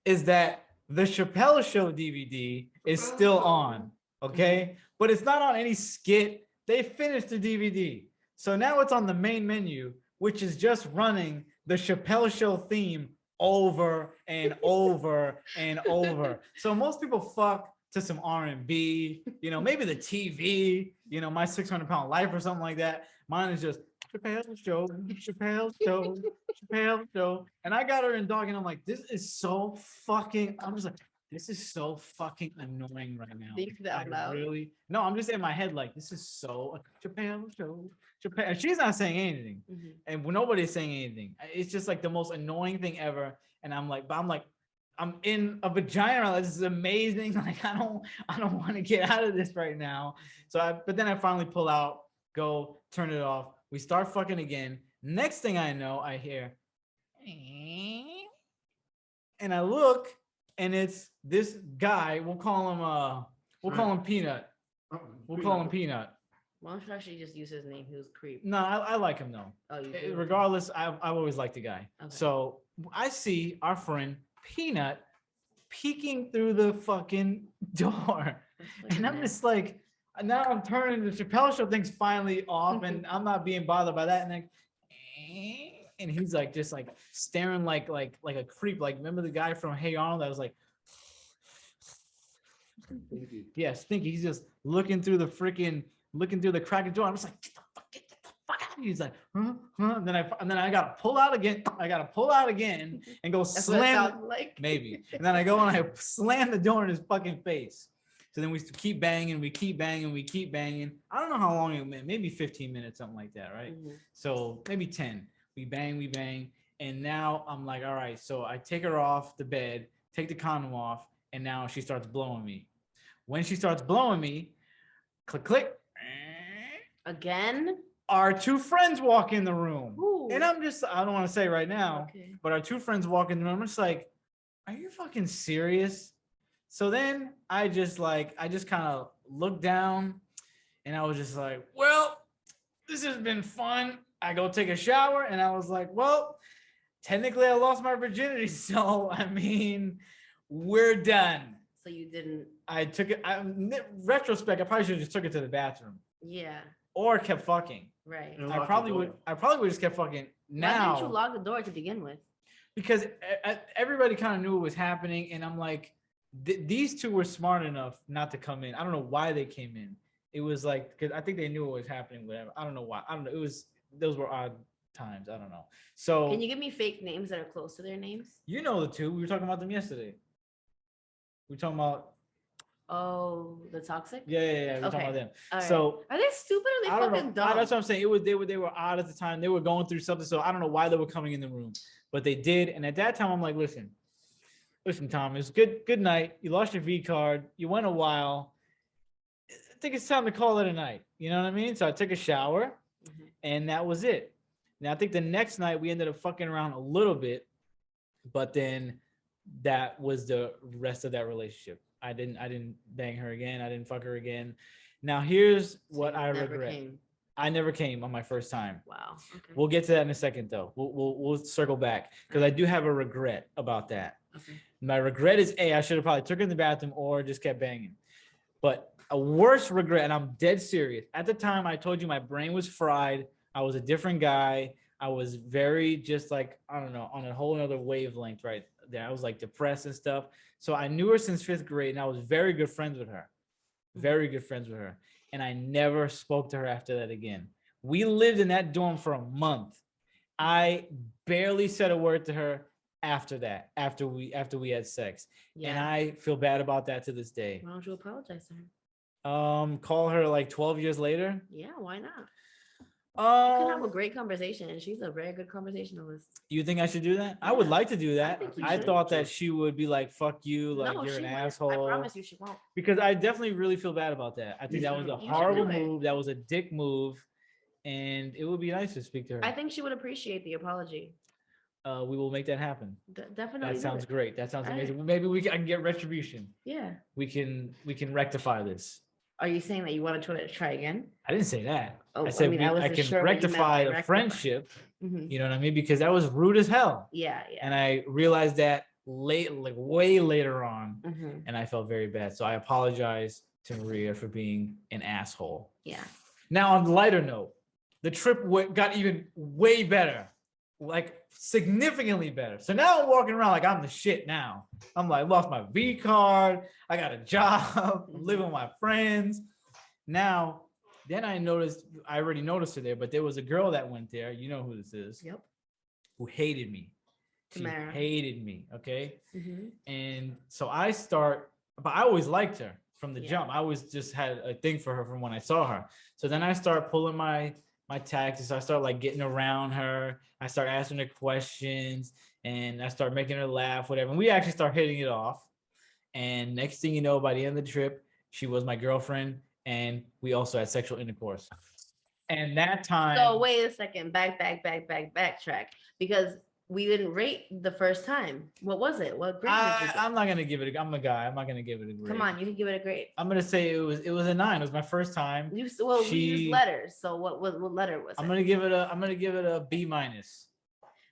Speaker 1: is that the Chappelle Show DVD is still on, okay? But it's not on any skit. They finished the DVD. So now it's on the main menu, which is just running the Chappelle Show theme over and over and over. So most people fuck to some R&B, maybe the TV, My 600-Pound Life or something like that. Mine is just Chappelle Show, Chappelle Show, Chappelle Show. And I got her in dog and I'm like, this is so fucking annoying right now.
Speaker 2: Think that loud.
Speaker 1: No, I'm just in my head like, this is so Chappelle Show, Chappelle. And she's not saying anything.
Speaker 2: Mhm.
Speaker 1: And nobody's saying anything. It's just like the most annoying thing ever. And I'm in a vagina. Like, this is amazing. Like I don't want to get out of this right now. But then I finally pull out, go turn it off. We start fucking again. Next thing I know, I hear, and I look, and it's this guy. We'll call him Peanut. We'll call him Peanut.
Speaker 2: Why don't you actually just use his name? He was creep.
Speaker 1: No, I like him though.
Speaker 2: Oh, you do?
Speaker 1: Regardless, I've always liked the guy.
Speaker 2: Okay.
Speaker 1: So I see our friend Peanut peeking through the fucking door. And I'm just like, now I'm turning the Chappelle Show thing's finally off and I'm not being bothered by that. And he's like, just like staring like a creep. Like, remember the guy from Hey Arnold that was like, yeah, stinky. He's just looking through the crack of the door. I'm just like, get the fuck out. He's like, huh? And then I gotta pull out again. And go
Speaker 2: That's what it
Speaker 1: slam.
Speaker 2: sounded like.
Speaker 1: Maybe. And then I go and I slam the door in his fucking face. So then we keep banging. I don't know how long it went. Maybe 15 minutes, something like that, right?
Speaker 2: Mhm.
Speaker 1: So maybe 10. We bang. And now I'm like, all right. So I take her off the bed, take the condom off, and now she starts blowing me. When she starts blowing me, click, click.
Speaker 2: Again?
Speaker 1: Our two friends walk in the room.
Speaker 2: Ooh.
Speaker 1: And I don't want to say right now,
Speaker 2: Okay.
Speaker 1: but our two friends walk in the room. I'm just like, are you fucking serious? So then I just kind of looked down and I was just like, well, this has been fun. I go take a shower and I was like, well, technically I lost my virginity. So, I mean, we're done.
Speaker 2: So you didn't.
Speaker 1: I took it. In retrospect, I probably should have just took it to the bathroom
Speaker 2: Yeah.
Speaker 1: or kept fucking.
Speaker 2: Right.
Speaker 3: And
Speaker 1: I
Speaker 3: lock
Speaker 1: probably
Speaker 3: the
Speaker 1: would.
Speaker 3: door.
Speaker 1: I probably would just kept fucking. Now,
Speaker 2: Why didn't you lock the door to begin with?
Speaker 1: because everybody kind of knew what was happening, and I'm like, these two were smart enough not to come in. I don't know why they came in. It was like, because I think they knew what was happening, whatever. I don't know why. I don't know. Those were odd times. I don't know. So
Speaker 2: Can you give me fake names that are close to their names?
Speaker 1: you know the two. We were talking about them yesterday. We were talking about
Speaker 2: Oh, the toxic?
Speaker 1: yeah. We were talking
Speaker 2: Okay.
Speaker 1: about them.
Speaker 2: All right.
Speaker 1: So
Speaker 2: Are they stupid or
Speaker 1: I
Speaker 2: are they
Speaker 1: don't
Speaker 2: fucking
Speaker 1: know.
Speaker 2: dumb?
Speaker 1: That's what I'm saying. They were odd at the time. They were going through something. So I don't know why they were coming in the room, but they did. And at that time, I'm like, listen, Tom, it's good night. You lost your V card. You went a while. I think it's time to call it a night. You know what I mean? So I took a shower, and that was it. Now I think the next night we ended up fucking around a little bit, but then that was the rest of that relationship. I didn't bang her again. I didn't fuck her again. Now here's what I regret. I never came on my first time.
Speaker 2: Wow. Okay.
Speaker 1: We'll get to that in a second, though. We'll circle back because I do have a regret about that.
Speaker 2: Okay.
Speaker 1: My regret is I should have probably took her in the bathroom or just kept banging. But a worse regret, and I'm dead serious. At the time, I told you my brain was fried. I was a different guy. I was very just like, I don't know, on a whole other wavelength right there. I was like depressed and stuff. So I knew her since 5th grade, and I was very good friends with her. Very good friends with her. And I never spoke to her after that again. We lived in that dorm for a month. I barely said a word to her after that, after we had sex.
Speaker 2: Yeah.
Speaker 1: And I feel bad about that to this day.
Speaker 2: Why don't you apologize to her?
Speaker 1: Call her like 12 years later.
Speaker 2: Yeah, why not? You can have a
Speaker 1: Um,
Speaker 2: great conversation, and she's a very good conversationalist.
Speaker 1: you think I should do that? I would
Speaker 2: Yeah,
Speaker 1: like to do that.
Speaker 2: think you
Speaker 1: I
Speaker 2: should.
Speaker 1: thought that she would be like, fuck you, like
Speaker 2: No,
Speaker 1: you're an
Speaker 2: she won't.
Speaker 1: asshole.
Speaker 2: I promise you, she won't.
Speaker 1: Because I definitely really feel bad about that. I think that was a
Speaker 2: You should
Speaker 1: horrible
Speaker 2: do it.
Speaker 1: move. That was a dick move. And it would be nice to speak to her.
Speaker 2: I think she would appreciate the apology.
Speaker 1: We will make that happen.
Speaker 2: Definitely.
Speaker 1: That
Speaker 2: do
Speaker 1: sounds
Speaker 2: it.
Speaker 1: great. That sounds
Speaker 2: All right.
Speaker 1: amazing. Maybe I can get retribution.
Speaker 2: Yeah.
Speaker 1: We can rectify this.
Speaker 2: Are you saying that you want to try again?
Speaker 1: I didn't say that.
Speaker 2: Oh,
Speaker 1: I said
Speaker 2: that was
Speaker 1: I
Speaker 2: the
Speaker 1: can
Speaker 2: short what you meant
Speaker 1: rectify
Speaker 2: by
Speaker 1: the
Speaker 2: rectify.
Speaker 1: friendship.
Speaker 2: Mhm.
Speaker 1: You know what I mean? Because that was rude as hell.
Speaker 2: Yeah.
Speaker 1: And I realized that way later on,
Speaker 2: Mhm.
Speaker 1: and I felt very bad. So I apologize to Maria for being an asshole.
Speaker 2: Yeah.
Speaker 1: Now, on the lighter note, the trip got even way better, like significantly better. So now I'm walking around like I'm the shit now. I'm like, lost my V card. I got a job. I'm living with my friends. Now, then I already noticed her there, but there was a girl that went there. You know who this is.
Speaker 2: Yep.
Speaker 1: Who hated me. She
Speaker 2: Tamara.
Speaker 1: hated me. Okay.
Speaker 2: Mm-hmm.
Speaker 1: And so but I always liked her from the
Speaker 2: Yeah.
Speaker 1: jump. I always just had a thing for her from when I saw her. So then I start pulling my taxes. I start like getting around her. I start asking her questions and I start making her laugh, whatever. And we actually start hitting it off. And next thing you know, by the end of the trip, she was my girlfriend and we also had sexual intercourse. And that time.
Speaker 2: So wait a second, backtrack, because we didn't rate the first time. What was it? What grade did you get?
Speaker 1: I'm not gonna give it. I'm a guy. I'm not gonna give it a grade.
Speaker 2: Come on, you can give it a grade.
Speaker 1: I'm gonna say it was a 9. It was my first time.
Speaker 2: We used letters. So what letter was it?
Speaker 1: I'm gonna give it a B minus.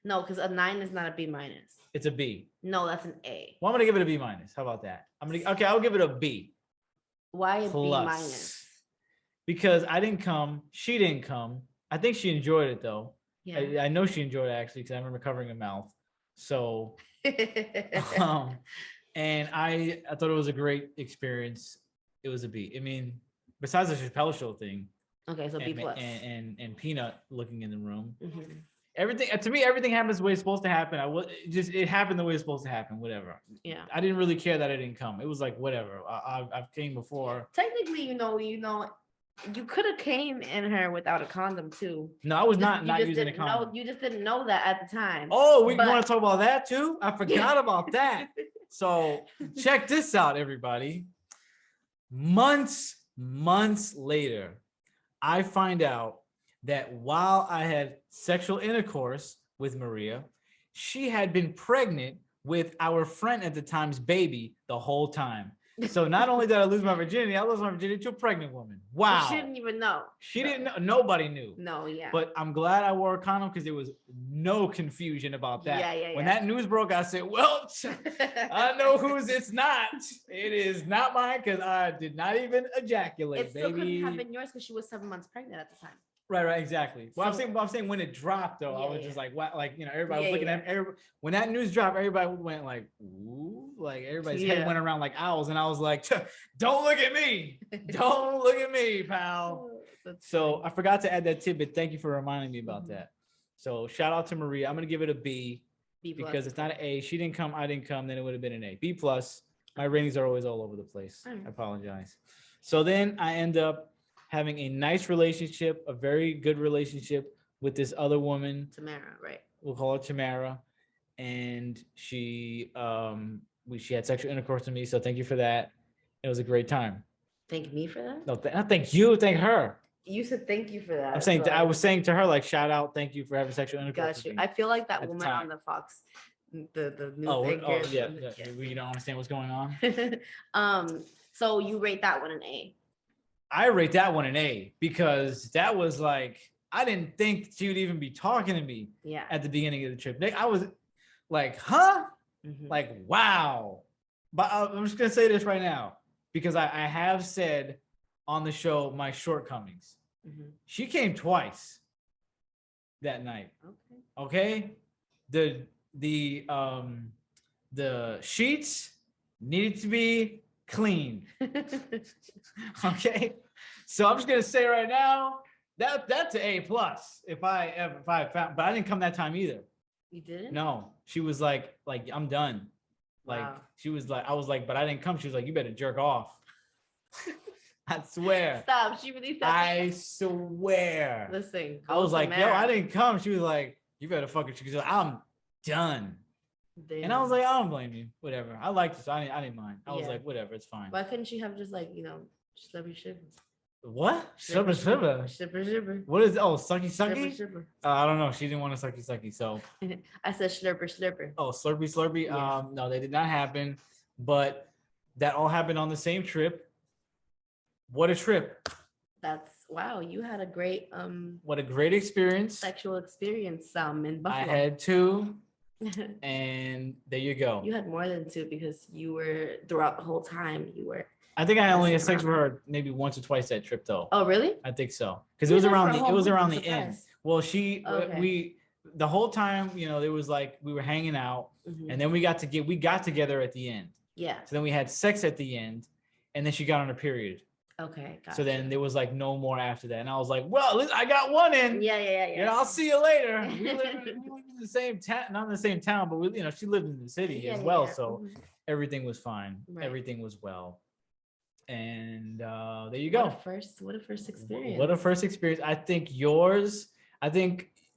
Speaker 2: No, because a 9 is not a B minus.
Speaker 1: It's a B.
Speaker 2: No, that's an A.
Speaker 1: Well, I'm gonna give it a B minus. How about that? I'll give it a B.
Speaker 2: Why a
Speaker 1: plus.
Speaker 2: B minus?
Speaker 1: Because I didn't come. She didn't come. I think she enjoyed it though.
Speaker 2: Yeah.
Speaker 1: I know she enjoyed it actually because I remember covering her mouth. So, and I thought it was a great experience. It was a B. I mean, besides the Chappelle Show thing.
Speaker 2: Okay, so B plus.
Speaker 1: And Peanut looking in the room.
Speaker 2: Mm-hmm.
Speaker 1: Everything to me, everything happens the way it's supposed to happen. It happened the way it's supposed to happen. Whatever.
Speaker 2: Yeah.
Speaker 1: I didn't really care that I didn't come. It was like whatever. I've came before.
Speaker 2: Technically, you could have came in her without a condom too.
Speaker 1: No, I was not
Speaker 2: You just
Speaker 1: using a
Speaker 2: didn't know.
Speaker 1: condom.
Speaker 2: You just didn't know that at the time.
Speaker 1: Oh, we
Speaker 2: But-
Speaker 1: want to talk about that too? I forgot about that. So check this out, everybody. Months later, I find out that while I had sexual intercourse with Maria, she had been pregnant with our friend at the time's baby the whole time. So not only did I lose my virginity, I lost my virginity to a pregnant woman. Wow.
Speaker 2: She didn't even know.
Speaker 1: She didn't know. Nobody knew.
Speaker 2: No, yeah.
Speaker 1: But I'm glad I wore a condom because there was no confusion about that.
Speaker 2: Yeah.
Speaker 1: When that news broke, I said, well, I know whose it's not. It is not mine because I did not even ejaculate,
Speaker 2: It still
Speaker 1: baby.
Speaker 2: couldn't have been yours because she was 7 months pregnant at the time.
Speaker 1: Right, exactly. Well,
Speaker 2: So-
Speaker 1: I'm saying when it dropped though, I
Speaker 2: Yeah,
Speaker 1: was
Speaker 2: yeah.
Speaker 1: just like, what? Like, everybody was
Speaker 2: Yeah,
Speaker 1: looking
Speaker 2: yeah.
Speaker 1: at everybody, when that news dropped, everybody went like, ooh, like everybody's
Speaker 2: Yeah.
Speaker 1: head went around like owls, and I was like, don't look at me, don't look at me, pal.
Speaker 2: That's
Speaker 1: So
Speaker 2: funny.
Speaker 1: I forgot to add that tidbit. Thank you for reminding me about
Speaker 2: Mhm.
Speaker 1: that. So shout out to Maria. I'm gonna give it a B
Speaker 2: B+
Speaker 1: because
Speaker 2: is
Speaker 1: it's not
Speaker 2: good.
Speaker 1: an A. She didn't come, I didn't come, then it would have been an A. B plus. My ratings are always all over the place.
Speaker 2: Alright.
Speaker 1: I apologize. So then I end up having a nice relationship, a very good relationship with this other woman.
Speaker 2: Tamara, right?
Speaker 1: We'll call her Tamara, and she had sexual intercourse with me. So thank you for that. It was a great time.
Speaker 2: Thank me for that.
Speaker 1: No, not thank you, thank her.
Speaker 2: You said thank you for that.
Speaker 1: I'm saying
Speaker 2: so
Speaker 1: I was saying to her like shout out, thank you for having sexual intercourse.
Speaker 2: got you.
Speaker 1: with me.
Speaker 2: I feel like that
Speaker 1: at the
Speaker 2: woman
Speaker 1: time.
Speaker 2: on the Fox, the news
Speaker 1: Oh,
Speaker 2: anchor.
Speaker 1: yeah. You don't understand what's going on.
Speaker 2: So you rate that one an A.
Speaker 1: I rate that one an A because that was like I didn't think she would even be talking to me
Speaker 2: Yeah.
Speaker 1: at the beginning of the trip. I was like, huh?
Speaker 2: Mhm.
Speaker 1: Like, wow. But I'm just gonna say this right now because I have said on the show my shortcomings.
Speaker 2: Mhm.
Speaker 1: She came twice that night.
Speaker 2: Okay.
Speaker 1: Okay. The sheets needed to be clean. Okay. So I'm just gonna say right now that's an A plus if I found, but I didn't come that time either.
Speaker 2: You didn't?
Speaker 1: No, she was like I'm done. Like
Speaker 2: Wow.
Speaker 1: she was like, I was like, but I didn't come. She was like, you better jerk off. I swear.
Speaker 2: Stop. She really said
Speaker 1: I swear.
Speaker 2: Listen.
Speaker 1: I was
Speaker 2: go
Speaker 1: like, yo,
Speaker 2: Tamara.
Speaker 1: I didn't come. She was like, you better fucking. She was like, I'm done. And I was like, I don't blame you. Whatever. I liked it, so I didn't mind. I was
Speaker 2: Yeah.
Speaker 1: like, whatever, it's fine.
Speaker 2: why couldn't she have just like, slippery shiver?
Speaker 1: What? Shibba shibba.
Speaker 2: Shipper shipper.
Speaker 1: What is? Oh, sucky
Speaker 2: Shipper
Speaker 1: sucky.
Speaker 2: shipper.
Speaker 1: I don't know. She didn't want a sucky sucky. So,
Speaker 2: I said slurper slurper.
Speaker 1: oh, slurpy slurpy.
Speaker 2: Yeah.
Speaker 1: No, they did not happen. But that all happened on the same trip. What a trip!
Speaker 2: That's wow. You had a great
Speaker 1: What a great experience.
Speaker 2: sexual experience in
Speaker 1: I
Speaker 2: Buffalo.
Speaker 1: had two, and there you go.
Speaker 2: You had more than two because you were throughout the whole time. You were.
Speaker 1: I think I only had
Speaker 2: messing
Speaker 1: sex with
Speaker 2: around.
Speaker 1: her maybe once or twice that trip though.
Speaker 2: Oh really?
Speaker 1: I think so because
Speaker 2: You
Speaker 1: it was
Speaker 2: were there
Speaker 1: around
Speaker 2: for a
Speaker 1: the
Speaker 2: whole
Speaker 1: it was
Speaker 2: week,
Speaker 1: around
Speaker 2: I'm
Speaker 1: the end.
Speaker 2: surprised.
Speaker 1: Well, she
Speaker 2: Okay.
Speaker 1: we the whole time there was like we were hanging out,
Speaker 2: Mhm.
Speaker 1: and then we got together at the end.
Speaker 2: Yeah.
Speaker 1: So then we had sex at the end, and then she got on her period.
Speaker 2: Okay. Gotcha.
Speaker 1: So then there was like no more after that, and I was like, well, I got one in.
Speaker 2: Yeah.
Speaker 1: I'll see you later. We live in the same town, not in the same town, but she lived in the city
Speaker 2: Yeah,
Speaker 1: as
Speaker 2: yeah,
Speaker 1: well.
Speaker 2: yeah.
Speaker 1: So
Speaker 2: Mhm.
Speaker 1: everything was fine.
Speaker 2: Right.
Speaker 1: Everything was well. And there you
Speaker 2: What
Speaker 1: go.
Speaker 2: a first experience.
Speaker 1: What a first experience. I think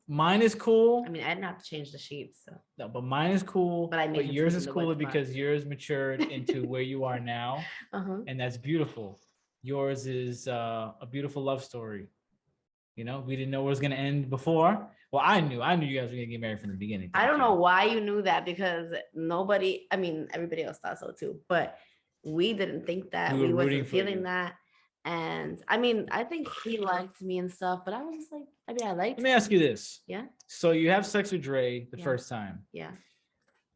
Speaker 1: mine is cool.
Speaker 2: I mean, I didn't have to change the sheets, so.
Speaker 1: No, but mine is cool.
Speaker 2: But I made him
Speaker 1: yours
Speaker 2: sleep
Speaker 1: is
Speaker 2: in the
Speaker 1: cooler
Speaker 2: wet spot.
Speaker 1: because yours matured into where you are now.
Speaker 2: Uh-huh.
Speaker 1: And that's beautiful. Yours is a beautiful love story. We didn't know it was going to end before. Well, I knew you guys were going to get married from the beginning.
Speaker 2: I don't know why you knew that because everybody else thought so too, but we didn't think that.
Speaker 1: We were
Speaker 2: We
Speaker 1: rooting
Speaker 2: wasn't
Speaker 1: for
Speaker 2: feeling
Speaker 1: you.
Speaker 2: that. And I think he liked me and stuff, but I was just like, I liked
Speaker 1: Let me ask you this.
Speaker 2: Yeah.
Speaker 1: So you have sex with Dre the
Speaker 2: Yeah.
Speaker 1: first time.
Speaker 2: Yeah.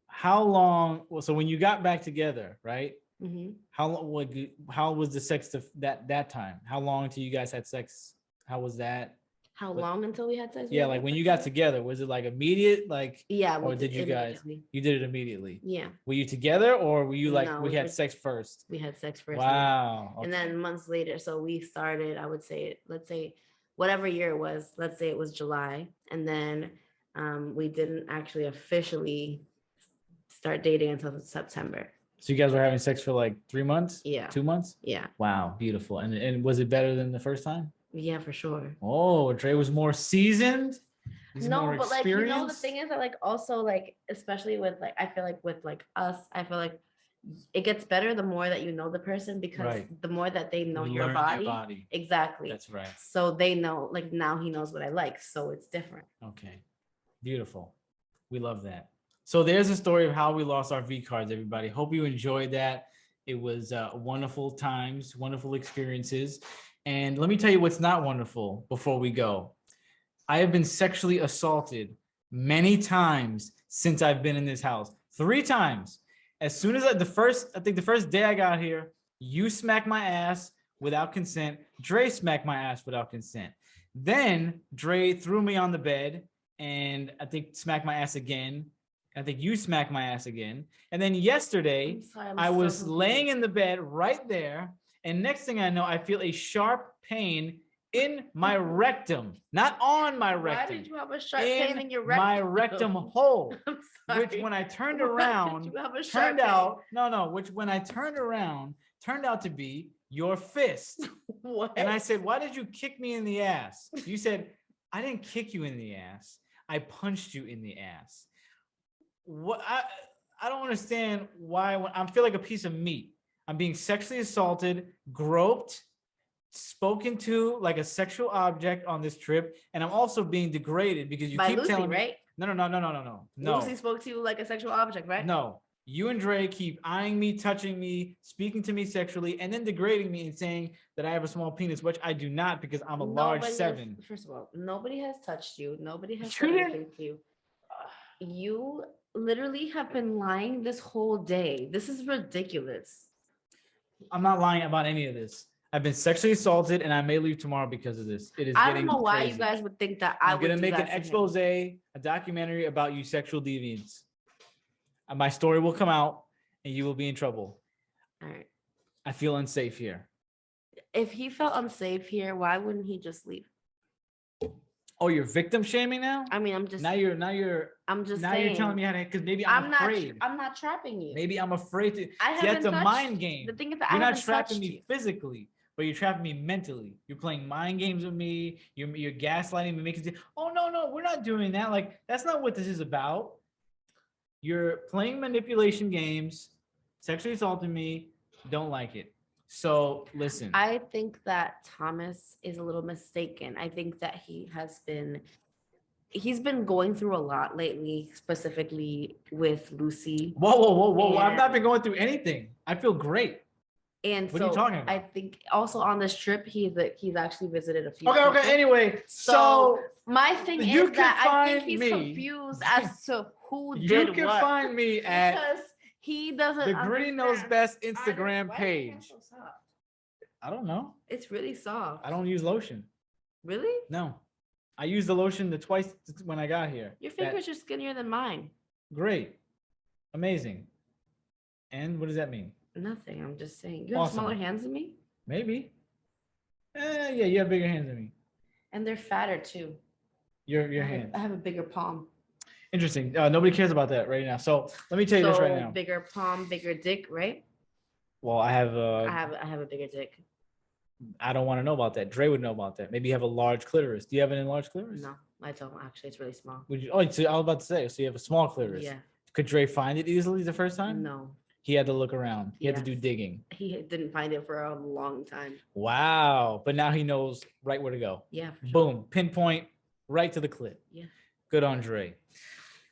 Speaker 1: How long? Well, so when you got back together, right?
Speaker 2: Mm-hmm.
Speaker 1: How was the sex that time? How long till you guys had sex? How was that?
Speaker 2: How
Speaker 1: But-
Speaker 2: long until we had sex?
Speaker 1: Yeah, like when you got together, was it like immediate? Like
Speaker 2: Yeah.
Speaker 1: or did you guys?
Speaker 2: immediately.
Speaker 1: You did it immediately.
Speaker 2: Yeah.
Speaker 1: Were you together or were you like
Speaker 2: No,
Speaker 1: we
Speaker 2: we
Speaker 1: had
Speaker 2: were-
Speaker 1: sex first?
Speaker 2: We had sex first.
Speaker 1: Wow.
Speaker 2: And
Speaker 1: okay.
Speaker 2: then months later, so we started, I would say, let's say whatever year it was, let's say it was July. And then we didn't actually officially start dating until September.
Speaker 1: So you guys were having sex for like 3 months?
Speaker 2: Yeah.
Speaker 1: 2 months?
Speaker 2: Yeah.
Speaker 1: Wow, beautiful. And was it better than the first time?
Speaker 2: Yeah, for sure.
Speaker 1: Oh, Dre was more seasoned. He's
Speaker 2: No,
Speaker 1: more
Speaker 2: but like, the
Speaker 1: experienced?
Speaker 2: thing is that like also like, especially with like, I feel like with like us, I feel like it gets better the more that you know the person because
Speaker 1: Right.
Speaker 2: the more that they know
Speaker 1: You
Speaker 2: your
Speaker 1: learn
Speaker 2: body. Exactly.
Speaker 1: That's right.
Speaker 2: So they know, like now he knows what I like. So it's different.
Speaker 1: Okay. Beautiful. We love that. So there's a story of how we lost our V cards, everybody. Hope you enjoyed that. It was wonderful times, wonderful experiences. And let me tell you what's not wonderful before we go. I have been sexually assaulted many times since I've been in this house. 3 times. As soon as I think the first day I got here, you smacked my ass without consent. Dre smacked my ass without consent. Then Dre threw me on the bed and I think smacked my ass again. I think you smacked my ass again. And then yesterday,
Speaker 2: I'm sorry, I'm
Speaker 1: I
Speaker 2: so
Speaker 1: was
Speaker 2: confused.
Speaker 1: laying in the bed right there. And next thing I know, I feel a sharp pain in my rectum, not on my
Speaker 2: Why
Speaker 1: rectum,
Speaker 2: did you have a sharp pain in your rectum?
Speaker 1: my rectum hole.
Speaker 2: I'm
Speaker 1: Which
Speaker 2: sorry.
Speaker 1: when I turned
Speaker 2: Why did
Speaker 1: around,
Speaker 2: you have a sharp
Speaker 1: turned out, no, which when I turned around, turned out to be your fist.
Speaker 2: pain? What?
Speaker 1: And I said, why did you kick me in the ass? You said, I didn't kick you in the ass. I punched you in the ass. What I don't understand why when I feel like a piece of meat. I'm being sexually assaulted, groped, spoken to like a sexual object on this trip, and I'm also being degraded because you
Speaker 2: By
Speaker 1: keep
Speaker 2: Lucy,
Speaker 1: telling me,
Speaker 2: right?
Speaker 1: no.
Speaker 2: Lucy spoke to you like a sexual object, right?
Speaker 1: No, you and Dre keep eyeing me, touching me, speaking to me sexually, and then degrading me and saying that I have a small penis, which I do not because I'm a large
Speaker 2: Nobody has-
Speaker 1: 7.
Speaker 2: First of all, nobody has touched you. Nobody has
Speaker 1: You
Speaker 2: said
Speaker 1: didn't-
Speaker 2: anything to you. You literally have been lying this whole day. This is ridiculous.
Speaker 1: I'm not lying about any of this. I've been sexually assaulted, and I may leave tomorrow because of this. It is
Speaker 2: I
Speaker 1: getting
Speaker 2: don't know why
Speaker 1: crazy.
Speaker 2: you guys would think that I
Speaker 1: I'm
Speaker 2: would
Speaker 1: gonna
Speaker 2: do
Speaker 1: make
Speaker 2: that
Speaker 1: an
Speaker 2: to him.
Speaker 1: expose, a documentary about you sexual deviants. My story will come out, and you will be in trouble.
Speaker 2: All right.
Speaker 1: I feel unsafe here.
Speaker 2: If he felt unsafe here, why wouldn't he just leave?
Speaker 1: Oh, you're victim shaming now?
Speaker 2: I mean, I'm just
Speaker 1: Now you're
Speaker 2: I'm just
Speaker 1: now
Speaker 2: saying.
Speaker 1: you're telling me how to, because maybe
Speaker 2: I'm
Speaker 1: I'm
Speaker 2: not
Speaker 1: afraid.
Speaker 2: I'm not trapping you.
Speaker 1: Maybe I'm afraid to.
Speaker 2: I
Speaker 1: See, that's
Speaker 2: haven't
Speaker 1: a
Speaker 2: touched-
Speaker 1: mind game.
Speaker 2: The thing is that
Speaker 1: You're
Speaker 2: I
Speaker 1: not
Speaker 2: haven't
Speaker 1: trapping
Speaker 2: touched
Speaker 1: me
Speaker 2: you.
Speaker 1: physically, but you're trapping me mentally. You're playing mind games with me. You're gaslighting me, making oh no, we're not doing that. Like that's not what this is about. You're playing manipulation games, sexually assaulting me. Don't like it. So listen.
Speaker 2: I think that Thomas is a little mistaken. I think that he's been going through a lot lately, specifically with Lucy.
Speaker 1: Whoa. I've not
Speaker 2: And-
Speaker 1: been going through anything. I feel great.
Speaker 2: And
Speaker 1: What are you
Speaker 2: so
Speaker 1: talking about?
Speaker 2: I think also on this trip, he's actually visited a few.
Speaker 1: Okay.
Speaker 2: people.
Speaker 1: Anyway,
Speaker 2: So,
Speaker 1: so
Speaker 2: my thing
Speaker 1: you
Speaker 2: is that
Speaker 1: can
Speaker 2: I think
Speaker 1: find
Speaker 2: he's
Speaker 1: me-
Speaker 2: confused as to who
Speaker 1: you
Speaker 2: did
Speaker 1: can
Speaker 2: what.
Speaker 1: find me at
Speaker 2: Because he doesn't.
Speaker 1: the Gritty Knows
Speaker 2: understand.
Speaker 1: Best
Speaker 2: I don't-
Speaker 1: Instagram
Speaker 2: why is your hand
Speaker 1: page.
Speaker 2: so soft?
Speaker 1: I don't know.
Speaker 2: It's really soft.
Speaker 1: I don't use lotion.
Speaker 2: Really?
Speaker 1: No, I used the lotion twice when I got here.
Speaker 2: Your
Speaker 1: That-
Speaker 2: fingers are skinnier than mine.
Speaker 1: great, amazing. And what does that mean?
Speaker 2: Nothing. I'm just saying. You have
Speaker 1: Awesome.
Speaker 2: smaller hands than me,
Speaker 1: Maybe. Yeah, you have bigger hands than me.
Speaker 2: and they're fatter too.
Speaker 1: Your
Speaker 2: I have a-
Speaker 1: hands.
Speaker 2: I have a bigger palm.
Speaker 1: Interesting. Nobody cares about that right now. So let me tell you this right now.
Speaker 2: Bigger palm, bigger dick, right?
Speaker 1: Well, I have.
Speaker 2: I have a bigger dick.
Speaker 1: I don't want to know about that. Dre would know about that. Maybe you have a large clitoris. Do you have an enlarged clitoris?
Speaker 2: No, I don't actually. It's really small.
Speaker 1: Would you? Oh, so I was about to say. So you have a small clitoris.
Speaker 2: Yeah.
Speaker 1: Could Dre find it easily the first time?
Speaker 2: No,
Speaker 1: He had to look around. He had to do
Speaker 2: Yes.
Speaker 1: digging.
Speaker 2: he didn't find it for a long time.
Speaker 1: Wow. But now he knows right where to go.
Speaker 2: Yeah. for sure.
Speaker 1: Boom. Pinpoint right to the clip.
Speaker 2: Yeah.
Speaker 1: Good on Dre.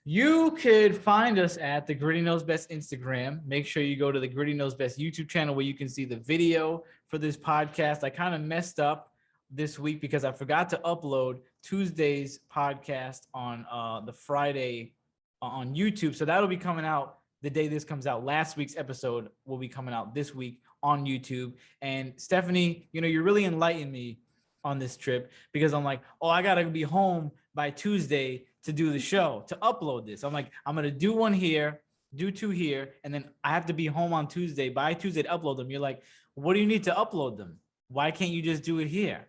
Speaker 1: You could find us at the Gritty Knows Best Instagram. Make sure you go to the Gritty Knows Best YouTube channel where you can see the video for this podcast. I kind of messed up this week because I forgot to upload Tuesday's podcast on the Friday on YouTube. So that'll be coming out the day this comes out. Last week's episode will be coming out this week on YouTube. And Stephanie, you really enlightened me on this trip because I'm like, oh, I gotta be home by Tuesday to do the show, to upload this. I'm like, I'm gonna do one here, do 2 here, and then I have to be home on Tuesday. By Tuesday to upload them. You're like, what do you need to upload them? Why can't you just do it here?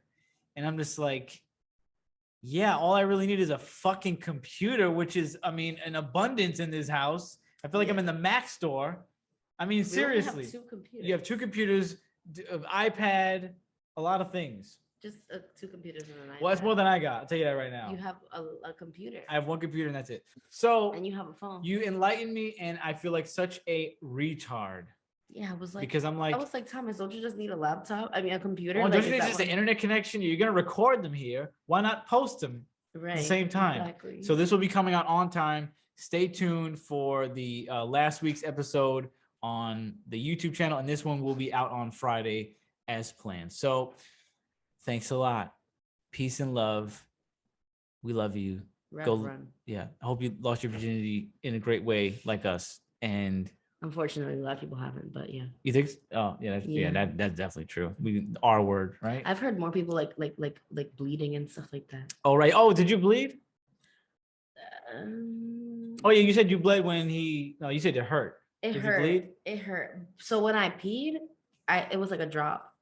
Speaker 1: And I'm just like, yeah, all I really need is a fucking computer, which is, an abundance in this house. I feel like I'm in the Mac store.
Speaker 2: We only
Speaker 1: Seriously.
Speaker 2: have 2 computers.
Speaker 1: You have 2 computers, an iPad, a lot of things.
Speaker 2: Just 2 computers and an
Speaker 1: Well, that's
Speaker 2: iPad.
Speaker 1: more than I got. I'll tell you that right now.
Speaker 2: You have a computer.
Speaker 1: I have 1 computer and that's it. So
Speaker 2: and you have a phone.
Speaker 1: you enlightened me, and I feel like such a retard
Speaker 2: Yeah, I was like,
Speaker 1: because I'm like,
Speaker 2: I was like, Thomas, don't you just need a laptop? I mean, a computer.
Speaker 1: oh,
Speaker 2: Like,
Speaker 1: don't
Speaker 2: is
Speaker 1: you need
Speaker 2: that
Speaker 1: just
Speaker 2: what-
Speaker 1: an internet connection? You're gonna record them here. Why not post them
Speaker 2: right,
Speaker 1: at the same time?
Speaker 2: Exactly.
Speaker 1: So this will be coming out on time. Stay tuned for the last week's episode on the YouTube channel, and this one will be out on Friday as planned. So thanks a lot. Peace and love. We love you.
Speaker 2: Rev
Speaker 1: go-
Speaker 2: run.
Speaker 1: Yeah. I hope you lost your virginity in a great way like us. And
Speaker 2: Unfortunately, a lot of people haven't, but yeah.
Speaker 1: You think? Oh, yeah,
Speaker 2: Yeah.
Speaker 1: that's definitely true. R word, right?
Speaker 2: I've heard more people like bleeding and stuff like that.
Speaker 1: Oh, right. Oh, did you bleed?
Speaker 2: Um,
Speaker 1: Oh, yeah, you said you bled when he. No, you said it hurt.
Speaker 2: it
Speaker 1: Did you
Speaker 2: hurt.
Speaker 1: bleed?
Speaker 2: It hurt. So when I peed, it was like a drop,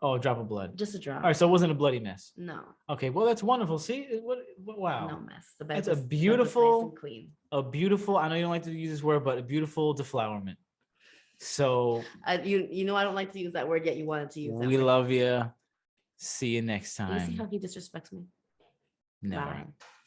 Speaker 1: Oh, a drop of blood.
Speaker 2: just a drop.
Speaker 1: All right, so it wasn't a bloody mess.
Speaker 2: No,
Speaker 1: Okay, well, that's wonderful. See, wow.
Speaker 2: no mess. The bed
Speaker 1: That's a
Speaker 2: was, the bed was nice
Speaker 1: beautiful-
Speaker 2: and clean.
Speaker 1: A beautiful, I know you don't like to use this word, but a beautiful deflowerment. So
Speaker 2: You know I don't like to use that word, yet you wanted to use that
Speaker 1: we
Speaker 2: word.
Speaker 1: love you. See you next
Speaker 2: You see how
Speaker 1: time.
Speaker 2: he disrespects me?
Speaker 1: Never.
Speaker 2: Bye.